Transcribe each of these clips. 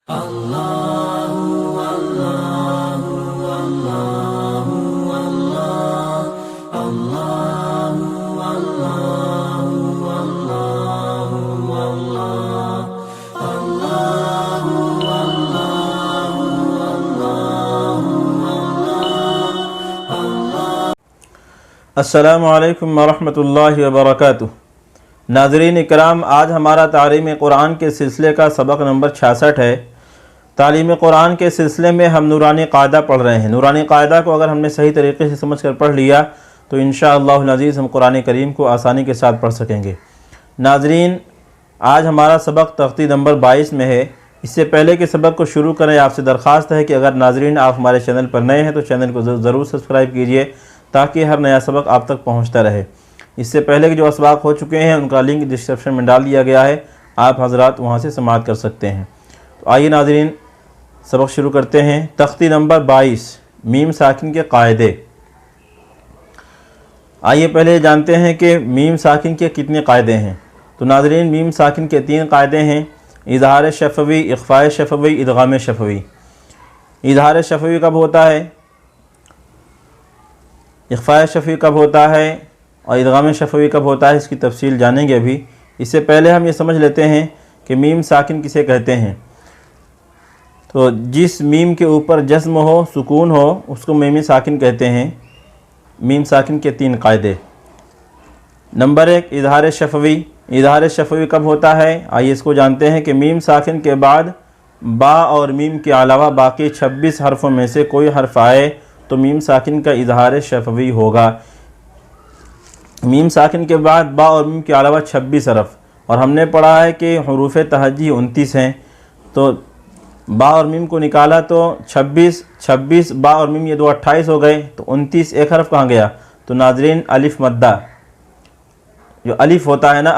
السلام علیکم ورحمۃ اللہ وبرکاتہ۔ ناظرین اکرام، آج ہمارا تعلیم قرآن کے سلسلے کا سبق نمبر 66 ہے۔ تعلیم قرآن کے سلسلے میں ہم نورانی قاعدہ پڑھ رہے ہیں۔ نورانی قاعدہ کو اگر ہم نے صحیح طریقے سے سمجھ کر پڑھ لیا تو انشاءاللہ العزیز ہم قرآن کریم کو آسانی کے ساتھ پڑھ سکیں گے۔ ناظرین، آج ہمارا سبق تختی نمبر 22 میں ہے۔ اس سے پہلے کہ سبق کو شروع کریں، آپ سے درخواست ہے کہ اگر ناظرین آپ ہمارے چینل پر نئے ہیں تو چینل کو ضرور سبسکرائب کیجئے تاکہ ہر نیا سبق آپ تک پہنچتا رہے۔ اس سے پہلے کے جو اسباق ہو چکے ہیں ان کا لنک ڈسکرپشن میں ڈال دیا گیا ہے، آپ حضرات وہاں سے سماعت کر سکتے ہیں۔ تو آئیے ناظرین سبق شروع کرتے ہیں۔ تختی نمبر 22، میم ساکن کے قاعدے۔ آئیے پہلے جانتے ہیں کہ میم ساکن کے کتنے قاعدے ہیں۔ تو ناظرین، میم ساکن کے 3 قاعدے ہیں: اظہار شفوی، اخفاء شفوی، ادغام شفوی۔ اظہار شفوی کب ہوتا ہے، اخفاء شفوی کب ہوتا ہے اور ادغام شفوی کب ہوتا ہے، اس کی تفصیل جانیں گے ابھی۔ اس سے پہلے ہم یہ سمجھ لیتے ہیں کہ میم ساکن کسے کہتے ہیں۔ تو جس میم کے اوپر جزم ہو، سکون ہو، اس کو میم ساکن کہتے ہیں۔ میم ساکن کے 3 قاعدے۔ نمبر 1، اظہار شفوی۔ اظہار شفوی کب ہوتا ہے، آئیے اس کو جانتے ہیں کہ میم ساکن کے بعد با اور میم کے علاوہ باقی 26 حرفوں میں سے کوئی حرف آئے تو میم ساکن کا اظہار شفوی ہوگا۔ میم ساکن کے بعد با اور میم کے علاوہ 26 حرف، اور ہم نے پڑھا ہے کہ حروف تہجی 29 ہیں، تو با اور میم کو نکالا تو 26 با اور میم یہ 2 28 ہو گئے، تو 29 ایک حرف کہاں گیا؟ تو ناظرین الف مدہ، جو الف ہوتا ہے نا،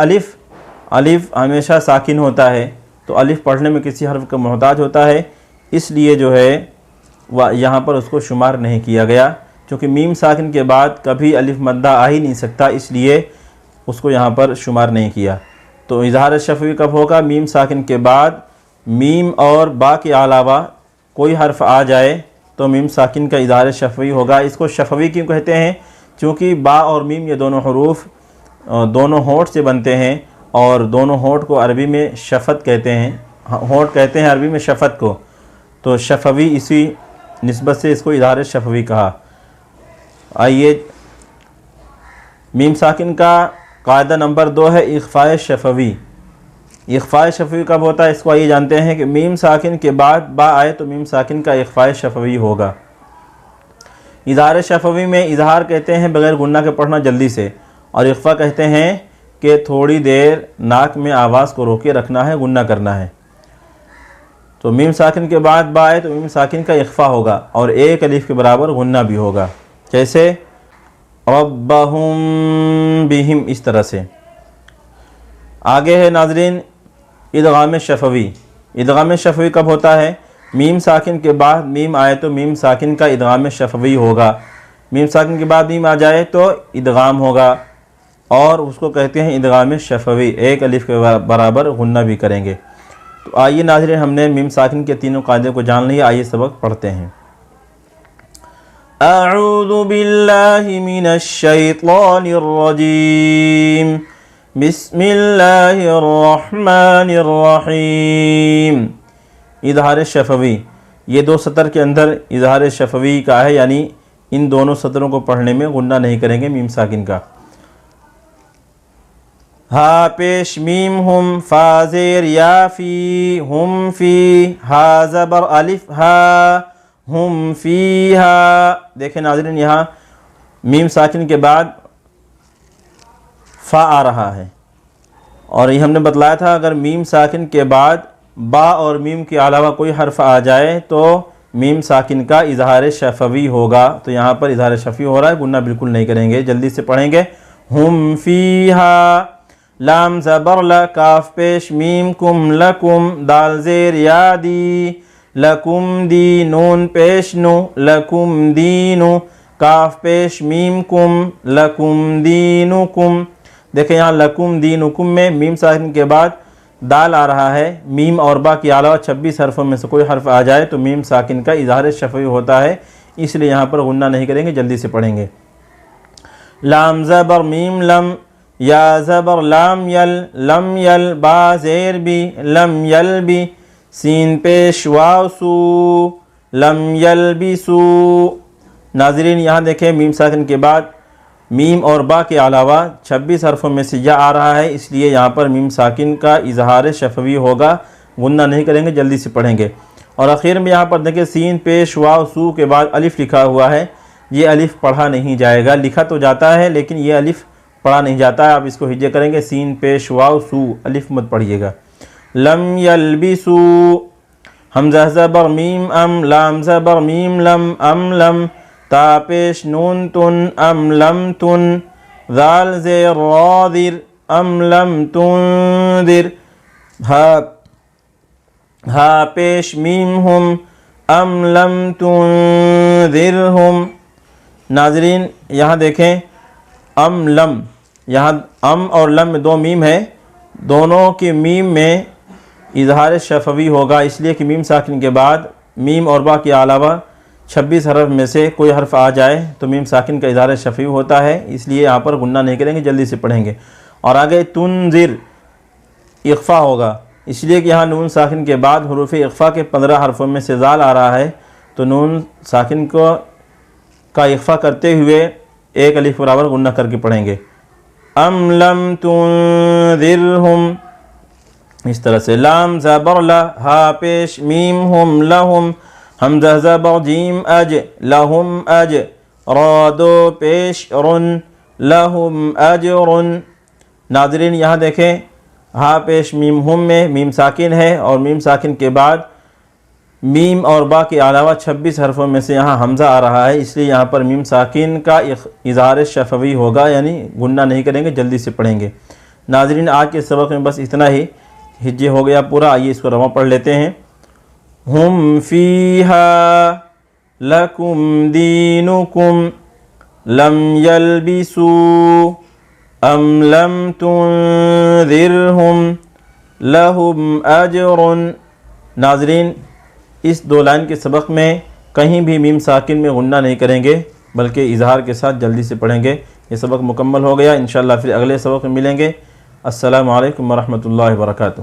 الف ہمیشہ ساکن ہوتا ہے، تو الف پڑھنے میں کسی حرف کا محتاج ہوتا ہے، اس لیے جو ہے یہاں پر اس کو شمار نہیں کیا گیا، کیونکہ میم ساکن کے بعد کبھی الف مدہ آ ہی نہیں سکتا، اس لیے اس کو یہاں پر شمار نہیں کیا۔ تو اظہار شفوی کب ہوگا؟ میم ساکن کے بعد میم اور با کے علاوہ کوئی حرف آ جائے تو میم ساکن کا اظہار شفوی ہوگا۔ اس کو شفوی کیوں کہتے ہیں؟ کیونکہ با اور میم یہ دونوں حروف دونوں ہونٹ سے بنتے ہیں، اور دونوں ہونٹ کو عربی میں شفت کہتے ہیں، ہونٹ کہتے ہیں عربی میں شفت کو، تو شفوی اسی نسبت سے اس کو اظہار شفوی کہا۔ آئیے، میم ساکن کا قاعدہ نمبر 2 ہے اخفاء شفوی۔ اخفاء شفوی کب ہوتا ہے، اس کو آئیے جانتے ہیں کہ میم ساکن کے بعد با آئے تو میم ساکن کا اخفاء شفوی ہوگا۔ اظہار شفوی میں اظہار کہتے ہیں بغیر غنہ کے پڑھنا جلدی سے، اور اخفاء کہتے ہیں کہ تھوڑی دیر ناک میں آواز کو روکے رکھنا ہے، غنہ کرنا ہے۔ تو میم ساکن کے بعد با آئے تو میم ساکن کا اخفاء ہوگا، اور ایک الف کے برابر غنہ بھی ہوگا، جیسے ربہم بہم، اس طرح سے۔ آگے ہے ناظرین ادغام شفوی۔ ادغام شفوی کب ہوتا ہے؟ میم ساکن کے بعد میم آئے تو میم ساکن کا ادغام شفوی ہوگا، میم ساکن کے بعد میم آ جائے تو ادغام ہوگا، اور اس کو کہتے ہیں ادغام شفوی، ایک الف کے برابر غنہ بھی کریں گے۔ تو آئیے ناظرین، ہم نے میم ساکن کے 3 قاعدے کو جان لیا، آئیے سبق پڑھتے ہیں۔ اعوذ باللہ من الشیطان الرجیم، بسم اللہ الرحمن الرحیم۔ اظہار شفوی، یہ 2 سطر کے اندر اظہار شفوی کا ہے، یعنی ان دونوں سطروں کو پڑھنے میں غنہ نہیں کریں گے میم ساکن کا۔ ہا پیش میم ہم، فا زیر یا فی، ہم فی، ہا زبر الف ہا، ہم فی ہا۔ دیکھیں ناظرین، یہاں میم ساکن کے بعد فا آ رہا ہے، اور یہ ہم نے بتلایا تھا اگر میم ساکن کے بعد با اور میم کے علاوہ کوئی حرف آ جائے تو میم ساکن کا اظہار شفوی ہوگا۔ تو یہاں پر اظہار شفوی ہو رہا ہے، غنہ بالکل نہیں کریں گے، جلدی سے پڑھیں گے۔ ہم فیہا، لام زبر ل، کاف پیش میم کم، لکم، دال زیر یا دی، لکم دی، نون پیش نو، لکم دینو، کاف پیش میم کم، لکم دینکم۔ دیکھیں یہاں لکم دینکم میں میم ساکن کے بعد دال آ رہا ہے، میم اور با کے علاوہ 26 حرفوں میں سے کوئی حرف آ جائے تو میم ساکن کا اظہار شفوی ہوتا ہے، اس لیے یہاں پر غنہ نہیں کریں گے، جلدی سے پڑھیں گے۔ لام زبر میم لم، یا زبر لام یل، لم یل، با زیر بی، لم یل بی، سین پیش واو سو، لم یلبسو۔ ناظرین یہاں دیکھیں میم ساکن کے بعد میم اور با کے علاوہ 26 حرفوں میں سے یا آ رہا ہے، اس لیے یہاں پر میم ساکن کا اظہار شفوی ہوگا، غنہ نہیں کریں گے، جلدی سے پڑھیں گے۔ اور آخر میں یہاں پر دیکھیں سین پیش واو سو کے بعد الف لکھا ہوا ہے، یہ الف پڑھا نہیں جائے گا، لکھا تو جاتا ہے لیکن یہ الف پڑھا نہیں جاتا ہے، آپ اس کو ہجے کریں گے، سین پیش واو سو، الف مت پڑھیے گا۔ لم یلبسو، حمزہ زبر میم ام، لام زبر میم لم، ام لم، تا پیش نون تن، ام لم تن، ذال زیر را ذر، ام لم تنذر، ہا پیش میم ہم، ام لم تنذرہم۔ ناظرین یہاں دیکھیں ام لم، یہاں ام اور لم میں دو میم ہے، دونوں کے میم میں اظہار شفوی ہوگا، اس لیے کہ میم ساکن کے بعد میم اور با کے علاوہ 26 حرف میں سے کوئی حرف آ جائے تو میم ساکن کا اظہار شفوی ہوتا ہے، اس لیے یہاں پر غنہ نہیں کریں گے، جلدی سے پڑھیں گے۔ اور آگے تنذر اخفا ہوگا، اس لیے کہ یہاں نون ساکن کے بعد حروف اخفا کے 15 حرفوں میں سے زال آ رہا ہے، تو نون ساکن کا اخفا کرتے ہوئے ایک الف برابر غنہ کر کے پڑھیں گے۔ ام لم تنذرہم، اس طرح سے لام زبر لا، ہا پیش میم ہم لہم، حمزہ زبر جیم اج، لہم اج، را دو پیش رن، لہم اجرن۔ ناظرین یہاں دیکھیں ہا پیش میم ہم میں میم ساکن ہے، اور میم ساکن کے بعد میم اور با کے علاوہ 26 حرفوں میں سے یہاں حمزہ آ رہا ہے، اس لیے یہاں پر میم ساکن کا اظہار شفوی ہوگا، یعنی غنہ نہیں کریں گے، جلدی سے پڑھیں گے۔ ناظرین آج کے سبق میں بس اتنا ہی، ہجے ہو گیا پورا، آئیے اس کو رواں پڑھ لیتے ہیں۔ ہم فیہا لکم دینکم لم یلبسوا ام لم تنذرہم لہم اجر۔ ناظرین اس دو لائن کے سبق میں کہیں بھی میم ساکن میں غنہ نہیں کریں گے، بلکہ اظہار کے ساتھ جلدی سے پڑھیں گے۔ یہ سبق مکمل ہو گیا، انشاءاللہ پھر اگلے سبق میں ملیں گے۔ السلام علیکم ورحمۃ اللہ وبرکاتہ۔